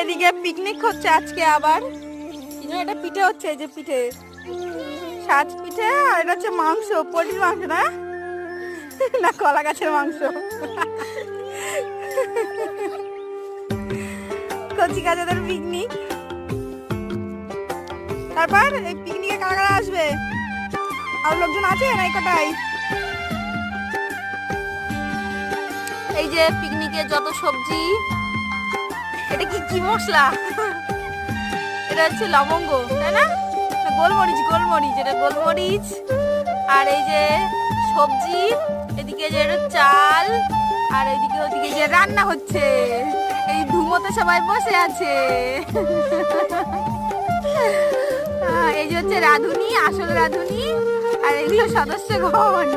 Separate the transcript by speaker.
Speaker 1: এদিকে পিকনিক হচ্ছে আজকে আবার। এটা পিঠে হচ্ছে, এই যে পিঠে, সাজ পিঠে। আর এটা হচ্ছে মাংস, পোলট্রির মাংস না, না কলা গাছের মাংস। কচি কাচাদের পিকনিক। তারপর এই পিকনিকে কারা কারা আসবে? আর লোকজন আছে না কটাই? এই যে পিকনিকে যত সবজি, এটা কি কি মশলা? এটা হচ্ছে লবঙ্গ, তাই না? গোলমরিচ, গোলমরিচ, এটা গোলমরিচ। আর এই যে সবজি, এদিকে যে চাল, আর এদিকে ওদিকে যে রান্না হচ্ছে। এই ধুমোতে সবাই বসে আছে। এই যে হচ্ছে রাঁধুনি, আসল রাঁধুনি। আর এগুলো সদস্যগণ।